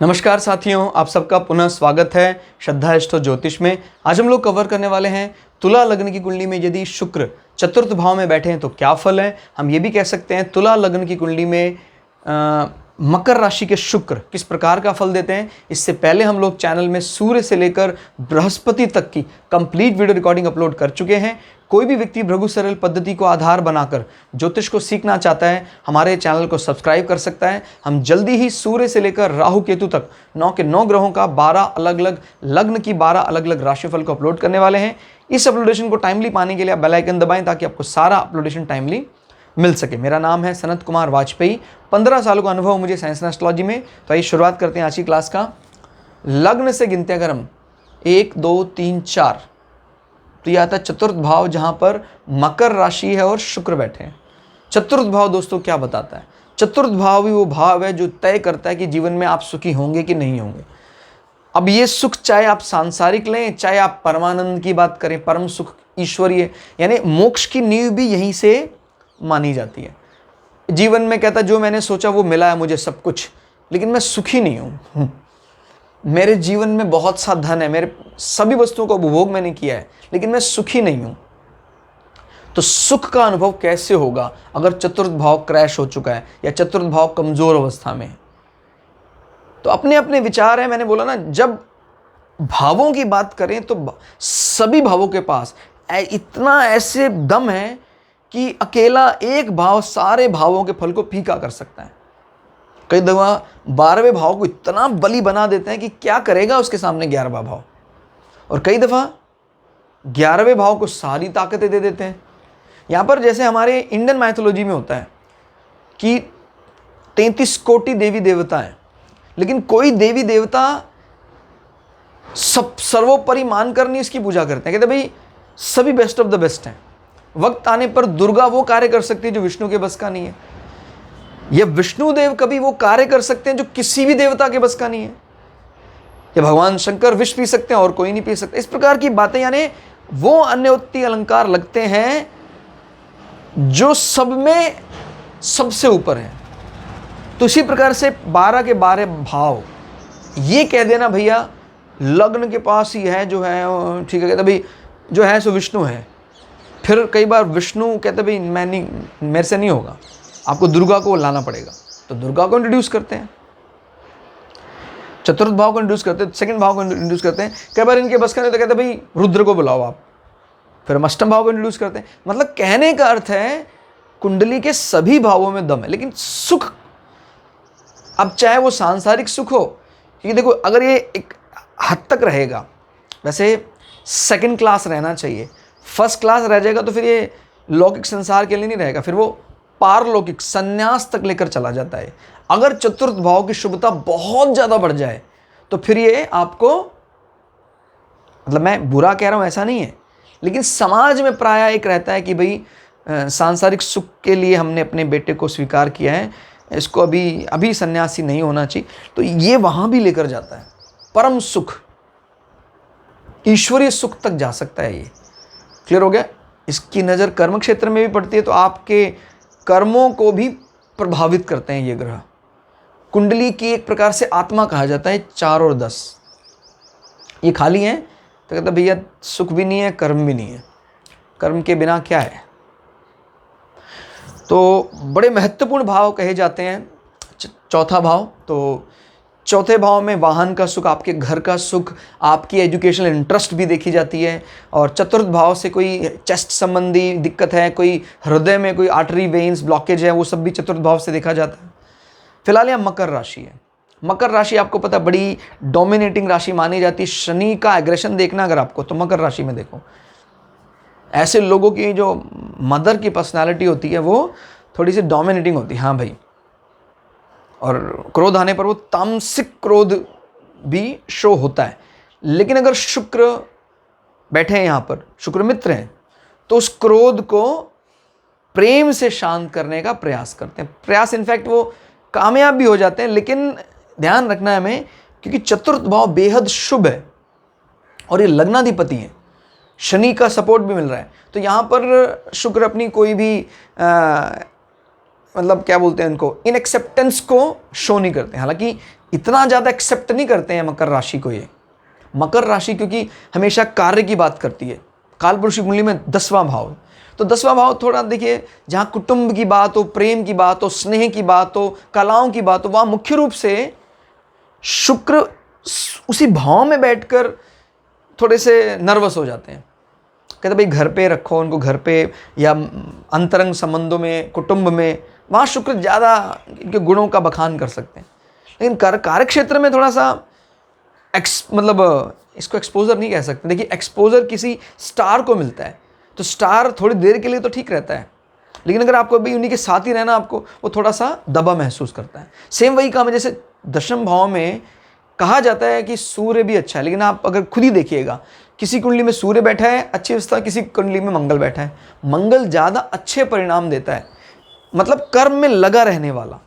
नमस्कार साथियों, आप सबका पुनः स्वागत है श्रद्धा एस्ट्रो ज्योतिष में। आज हम लोग कवर करने वाले हैं तुला लग्न की कुंडली में यदि शुक्र चतुर्थ भाव में बैठे हैं तो क्या फल है। हम ये भी कह सकते हैं तुला लग्न की कुंडली में मकर राशि के शुक्र किस प्रकार का फल देते हैं। इससे पहले हम लोग चैनल में सूर्य से लेकर बृहस्पति तक की कंप्लीट वीडियो रिकॉर्डिंग अपलोड कर चुके हैं। कोई भी व्यक्ति भृगु सरल पद्धति को आधार बनाकर ज्योतिष को सीखना चाहता है, हमारे चैनल को सब्सक्राइब कर सकता है। हम जल्दी ही सूर्य से लेकर राहु केतु तक 9 के 9 ग्रहों का 12 अलग अलग लग्न की 12 अलग अलग राशिफल को अपलोड करने वाले हैं। इस अपलोडेशन को टाइमली पाने के लिए आप बेल आइकन दबाएं ताकि आपको सारा अपलोडेशन टाइमली मिल सके। मेरा नाम है सनत कुमार वाजपेयी, 15 सालों का अनुभव मुझे साइंस एंड एस्ट्रोलॉजी में। तो आइए शुरुआत करते हैं आज की क्लास का। लग्न से गिनते अगर हम 1 2 3 4 तो यह आता है चतुर्थ भाव, जहां पर मकर राशि है और शुक्र बैठे हैं। चतुर्थ भाव दोस्तों क्या बताता है? चतुर्थ भाव ही वो भाव है जो तय करता है कि जीवन में आप सुखी होंगे कि नहीं होंगे। अब ये सुख चाहे आप सांसारिक लें, चाहे आप परमानंद की बात करें, परम सुख ईश्वरीय, यानी मोक्ष की नींव भी यहीं से मानी जाती है। जीवन में कहता जो मैंने सोचा वो मिला है मुझे सब कुछ, लेकिन मैं सुखी नहीं हूं। मेरे जीवन में बहुत सा धन है, मेरे सभी वस्तुओं का उपभोग मैंने किया है, लेकिन मैं सुखी नहीं हूं। तो सुख का अनुभव कैसे होगा अगर चतुर्थ भाव क्रैश हो चुका है या चतुर्थ भाव कमजोर अवस्था में है? तो अपने अपने विचार है। मैंने बोला ना, जब भावों की बात करें तो सभी भावों के पास इतना ऐसे दम है कि अकेला एक भाव सारे भावों के फल को फीका कर सकता है। कई दफा 12वें भाव को इतना बली बना देते हैं कि क्या करेगा उसके सामने 11वां भाव, और कई दफा 11वें भाव को सारी ताकतें दे देते हैं। यहां पर जैसे हमारे इंडियन माइथोलॉजी में होता है कि 33 कोटि देवी देवता हैं, लेकिन कोई देवी देवता सब सर्वोपरि मानकर नहीं इसकी पूजा करते हैं। कहते भाई सभी बेस्ट ऑफ द बेस्ट हैं। वक्त आने पर दुर्गा वो कार्य कर सकती है जो विष्णु के बस का नहीं है, या विष्णु देव कभी वो कार्य कर सकते हैं जो किसी भी देवता के बस का नहीं है, या भगवान शंकर विष पी सकते हैं और कोई नहीं पी सकता। इस प्रकार की बातें, यानी वो अन्योक्ति अलंकार लगते हैं जो सब में सबसे ऊपर है। तो इसी प्रकार से 12 के 12 भाव ये कह देना भैया लग्न के पास ही है जो है, ठीक है, कहते भाई जो है सो विष्णु है। फिर कई बार विष्णु कहते भाई मैं नहीं, मेरे से नहीं होगा, आपको दुर्गा को लाना पड़ेगा। तो दुर्गा को इंट्रोड्यूस करते हैं, चतुर्थ भाव को इंट्रोड्यूस करते हैं, सेकंड भाव को इंट्रोड्यूस करते हैं। कई बार इनके बस का नहीं तो कहते भाई रुद्र को बुलाओ आप। फिर हम अष्टम भाव को इंट्रोड्यूस करते हैं। मतलब कहने का अर्थ है कुंडली के सभी भावों में दम है, लेकिन सुख अब चाहे वो सांसारिक सुख हो, क्योंकि देखो अगर ये एक हद तक रहेगा, वैसे सेकंड क्लास रहना चाहिए, फर्स्ट क्लास रह जाएगा तो फिर ये लौकिक संसार के लिए नहीं रहेगा, फिर वो पारलौकिक संन्यास तक लेकर चला जाता है। अगर चतुर्थ भाव की शुभता बहुत ज्यादा बढ़ जाए तो फिर ये आपको, मतलब मैं बुरा कह रहा हूं ऐसा नहीं है, लेकिन समाज में प्रायः एक रहता है कि भाई सांसारिक सुख के लिए हमने अपने बेटे को स्वीकार किया है, इसको अभी सन्यासी नहीं होना चाहिए। तो ये वहां भी लेकर जाता है, परम सुख ईश्वरीय सुख तक जा सकता है। ये क्लियर हो गया? इसकी नज़र कर्म क्षेत्र में भी पड़ती है, तो आपके कर्मों को भी प्रभावित करते हैं ये ग्रह। कुंडली की एक प्रकार से आत्मा कहा जाता है 4 और 10। ये खाली हैं तो कहता भैया सुख भी नहीं है, कर्म भी नहीं है। कर्म के बिना क्या है? तो बड़े महत्वपूर्ण भाव कहे जाते हैं। चौथा भाव, तो चौथे भाव में वाहन का सुख, आपके घर का सुख, आपकी एजुकेशनल इंटरेस्ट भी देखी जाती है। और चतुर्थ भाव से कोई चेस्ट संबंधी दिक्कत है, कोई हृदय में कोई आर्टरी वेन्स ब्लॉकेज है, वो सब भी चतुर्थ भाव से देखा जाता है। फिलहाल यहाँ मकर राशि है। मकर राशि आपको पता बड़ी डोमिनेटिंग राशि मानी जाती है। शनि का एग्रेशन देखना अगर आपको, तो मकर राशि में देखो, ऐसे लोगों की जो मदर की पर्सनैलिटी होती है वो थोड़ी सी डोमिनेटिंग होती है। हाँ भाई, और क्रोध आने पर वो तामसिक क्रोध भी शो होता है। लेकिन अगर शुक्र बैठे हैं यहाँ पर, शुक्र मित्र हैं, तो उस क्रोध को प्रेम से शांत करने का प्रयास करते हैं। प्रयास इनफैक्ट वो कामयाब भी हो जाते हैं। लेकिन ध्यान रखना है हमें, क्योंकि चतुर्थ भाव बेहद शुभ है और ये लग्नाधिपति है, शनि का सपोर्ट भी मिल रहा है। तो यहाँ पर शुक्र अपनी कोई भी मतलब क्या बोलते हैं इनको, इन एक्सेप्टेंस को शो नहीं करते हैं। हालांकि इतना ज़्यादा एक्सेप्ट नहीं करते हैं मकर राशि को ये। मकर राशि क्योंकि हमेशा कार्य की बात करती है, कालपुरुष की कुंडली में 10वां भाव, तो 10वां भाव थोड़ा देखिए, जहाँ कुटुंब की बात हो, प्रेम की बात हो, स्नेह की बात हो, कलाओं की बात हो, वहाँ मुख्य रूप से शुक्र उसी भाव में बैठकर थोड़े से नर्वस हो जाते हैं। कहते भाई घर पे रखो उनको, घर पे या अंतरंग संबंधों में, कुटुंब में, वहाँ शुक्र ज़्यादा इनके गुणों का बखान कर सकते हैं। लेकिन कार्य क्षेत्र में थोड़ा सा मतलब इसको एक्सपोजर नहीं कह सकते। देखिए एक्सपोजर किसी स्टार को मिलता है, तो स्टार थोड़ी देर के लिए तो ठीक रहता है, लेकिन अगर आपको अभी उन्हीं के साथ ही रहना, आपको वो थोड़ा सा दबा महसूस करता है। सेम वही काम है, जैसे 10वें भाव में कहा जाता है कि सूर्य भी अच्छा है, लेकिन आप अगर खुद ही देखिएगा, किसी कुंडली में सूर्य बैठा है अच्छी अवस्था, किसी कुंडली में मंगल बैठा है, मंगल ज़्यादा अच्छे परिणाम देता है, मतलब कर्म में लगा रहने वाला,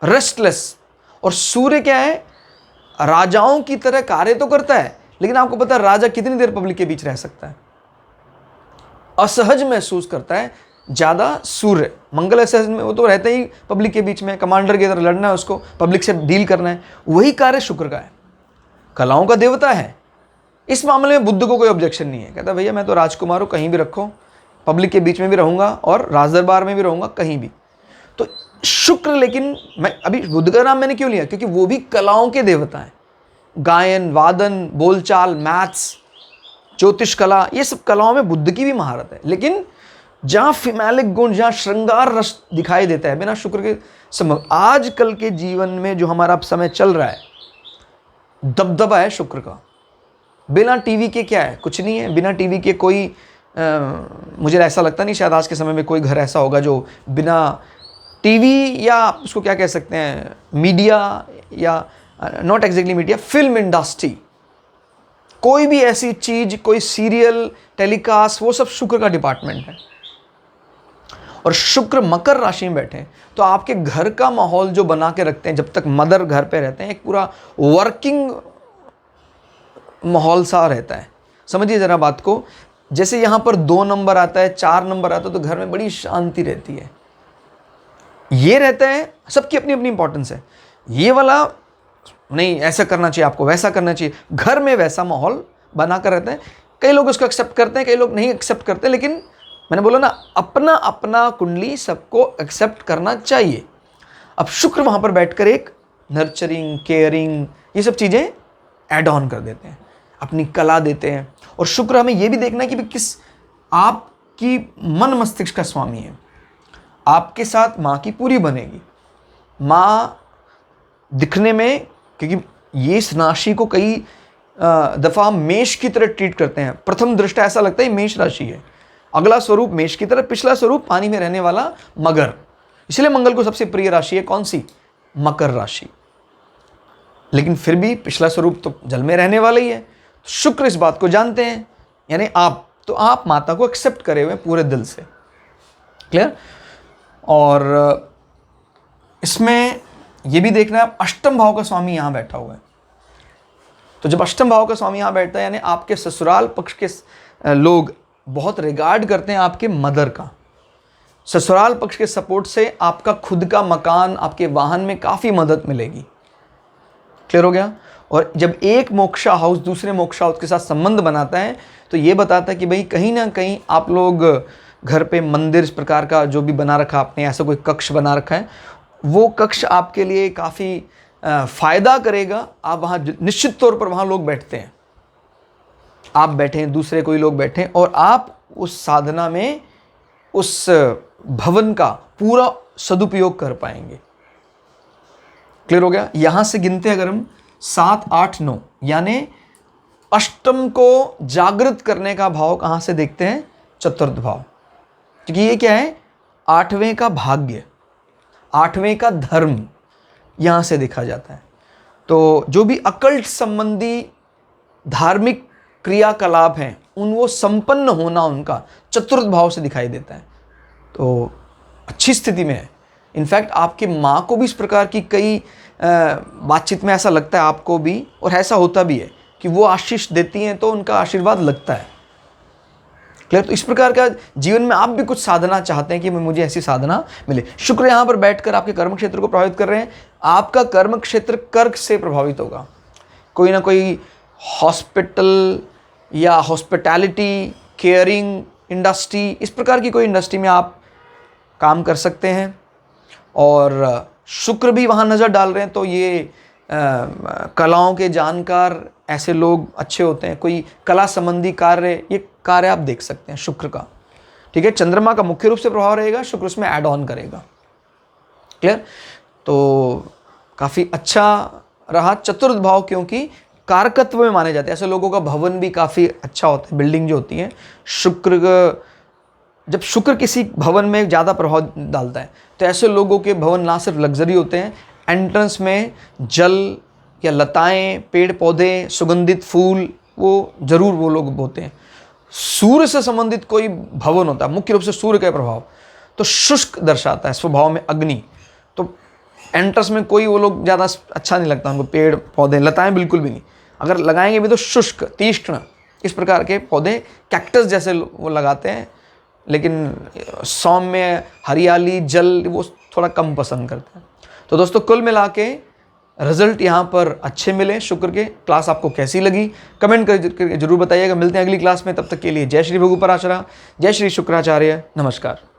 रेस्टलेस। और सूर्य क्या है, राजाओं की तरह कार्य तो करता है, लेकिन आपको पता है राजा कितनी देर पब्लिक के बीच रह सकता है, असहज महसूस करता है ज़्यादा सूर्य। मंगल असहज में वो तो रहता ही पब्लिक के बीच में, कमांडर की तरह लड़ना है उसको, पब्लिक से डील करना है, वही कार्य शुक्र का है, कलाओं का देवता है। इस मामले में बुद्ध को कोई ऑब्जेक्शन नहीं है, कहता भैया मैं तो राजकुमार हूँ, कहीं भी रखो, पब्लिक के बीच में भी रहूँगा और राजदरबार में भी रहूँगा, कहीं भी। तो शुक्र, लेकिन मैं अभी बुद्ध का नाम मैंने क्यों लिया, क्योंकि वो भी कलाओं के देवता हैं। गायन, वादन, बोलचाल, मैथ्स, ज्योतिष कला, ये सब कलाओं में बुद्ध की भी महारत है। लेकिन जहाँ फिमैलिक गुण, जहाँ श्रृंगार रस दिखाई देता है बिना शुक्र के संभव। आजकल के जीवन में जो हमारा समय चल रहा है, दबदबा है शुक्र का। बिना टीवी के क्या है, कुछ नहीं है। बिना टीवी के कोई मुझे ऐसा लगता नहीं शायद आज के समय में कोई घर ऐसा होगा जो बिना टीवी, या उसको क्या कह सकते हैं, मीडिया, या not exactly media, film industry, कोई भी ऐसी चीज, कोई सीरियल टेलीकास्ट, वो सब शुक्र का डिपार्टमेंट है। और शुक्र मकर राशि में बैठे तो आपके घर का माहौल जो बना के रखते हैं, जब तक मदर घर पे रहते हैं, एक पूरा वर्किंग माहौल सा रहता है। समझिए जरा बात को, जैसे यहाँ पर 2 नंबर आता है, 4 नंबर आता है, तो घर में बड़ी शांति रहती है। ये रहता है, सबकी अपनी अपनी इंपॉर्टेंस है। ये वाला नहीं, ऐसा करना चाहिए आपको, वैसा करना चाहिए, घर में वैसा माहौल बनाकर रहते हैं। कई लोग उसको एक्सेप्ट करते हैं, कई लोग नहीं एक्सेप्ट करते, लेकिन मैंने बोला ना, अपना अपना कुंडली सबको एक्सेप्ट करना चाहिए। अब शुक्र वहाँ पर बैठकर एक नर्चरिंग, केयरिंग, ये सब चीज़ें ऐड ऑन कर देते हैं, अपनी कला देते हैं। और शुक्र हमें ये भी देखना है कि किस आपकी मन मस्तिष्क का स्वामी है। आपके साथ माँ की पूरी बनेगी। माँ दिखने में, क्योंकि ये इस राशि को कई दफ़ा मेष की तरह ट्रीट करते हैं, प्रथम दृष्टया ऐसा लगता है मेष राशि है, अगला स्वरूप मेष की तरह, पिछला स्वरूप पानी में रहने वाला मगर। इसलिए मंगल को सबसे प्रिय राशि है कौन सी, मकर राशि। लेकिन फिर भी पिछला स्वरूप तो जल में रहने वाला ही है। शुक्र इस बात को जानते हैं, यानी आप माता को एक्सेप्ट करे हुए पूरे दिल से। क्लियर। और इसमें यह भी देखना है, अष्टम भाव का स्वामी यहां बैठा हुआ है। तो जब अष्टम भाव का स्वामी यहां बैठता है, यानी आपके ससुराल पक्ष के लोग बहुत रिगार्ड करते हैं आपके मदर का। ससुराल पक्ष के सपोर्ट से आपका खुद का मकान, आपके वाहन में काफ़ी मदद मिलेगी। क्लियर हो गया। और जब एक मोक्षा हाउस दूसरे मोक्षा हाउस के साथ संबंध बनाता है, तो ये बताता है कि भाई कहीं ना कहीं आप लोग घर पे मंदिर इस प्रकार का जो भी बना रखा आपने, ऐसा कोई कक्ष बना रखा है, वो कक्ष आपके लिए काफ़ी फ़ायदा करेगा। आप वहाँ निश्चित तौर पर वहाँ लोग बैठते हैं, आप बैठें, दूसरे कोई लोग बैठें, और आप उस साधना में उस भवन का पूरा सदुपयोग कर पाएंगे। क्लियर हो गया। यहाँ से गिनते अगर हम 7, 8, 9, यानी अष्टम को जागृत करने का भाव कहाँ से देखते हैं, चतुर्थ भाव। क्योंकि ये क्या है, 8वें का भाग्य, 8वें का धर्म यहाँ से देखा जाता है। तो जो भी अकल्ट संबंधी धार्मिक क्रियाकलाप हैं, वो संपन्न होना उनका चतुर्थ भाव से दिखाई देता है। तो अच्छी स्थिति में है। इनफैक्ट आपकी माँ को भी इस प्रकार की कई बातचीत में ऐसा लगता है आपको भी, और ऐसा होता भी है कि वो आशीष देती हैं तो उनका आशीर्वाद लगता है। क्लियर? तो इस प्रकार का जीवन में आप भी कुछ साधना चाहते हैं कि मुझे ऐसी साधना मिले। शुक्र यहाँ पर बैठकर आपके कर्म क्षेत्र को प्रभावित कर रहे हैं। आपका कर्म क्षेत्र कर्क से प्रभावित होगा। कोई ना कोई हॉस्पिटल या हॉस्पिटैलिटी, केयरिंग इंडस्ट्री, इस प्रकार की कोई इंडस्ट्री में आप काम कर सकते हैं। और शुक्र भी वहाँ नज़र डाल रहे हैं, तो ये कलाओं के जानकार ऐसे लोग अच्छे होते हैं। कोई कला संबंधी कार्य, ये कार्य आप देख सकते हैं शुक्र का। ठीक है, चंद्रमा का मुख्य रूप से प्रभाव रहेगा, शुक्र उसमें ऐड ऑन करेगा। क्लियर? तो काफ़ी अच्छा रहा चतुर्थ भाव, क्योंकि कारकत्व में माने जाते हैं। ऐसे लोगों का भवन भी काफ़ी अच्छा होता है, बिल्डिंग जो होती है। जब शुक्र किसी भवन में ज़्यादा प्रभाव डालता है तो ऐसे लोगों के भवन ना सिर्फ लग्जरी होते हैं, एंट्रेंस में जल या लताएं, पेड़ पौधे, सुगंधित फूल, वो जरूर वो लोग होते हैं। सूर्य से संबंधित कोई भवन होता है, मुख्य रूप से सूर्य का प्रभाव, तो शुष्क दर्शाता है, स्वभाव में अग्नि। तो एंट्रेंस में कोई वो लोग ज़्यादा अच्छा नहीं लगता उनको, पेड़ पौधे लताएं बिल्कुल भी नहीं। अगर लगाएंगे भी तो शुष्क, तीक्ष्ण, इस प्रकार के पौधे, कैक्टस जैसे वो लगाते हैं। लेकिन सौम्य हरियाली, जल, वो थोड़ा कम पसंद करते हैं। तो दोस्तों, कुल मिला के रिजल्ट यहाँ पर अच्छे मिले शुक्र के। क्लास आपको कैसी लगी कमेंट करके जरूर बताइएगा। मिलते हैं अगली क्लास में, तब तक के लिए जय श्री भृगु पराशरा, जय श्री शुक्राचार्य, नमस्कार।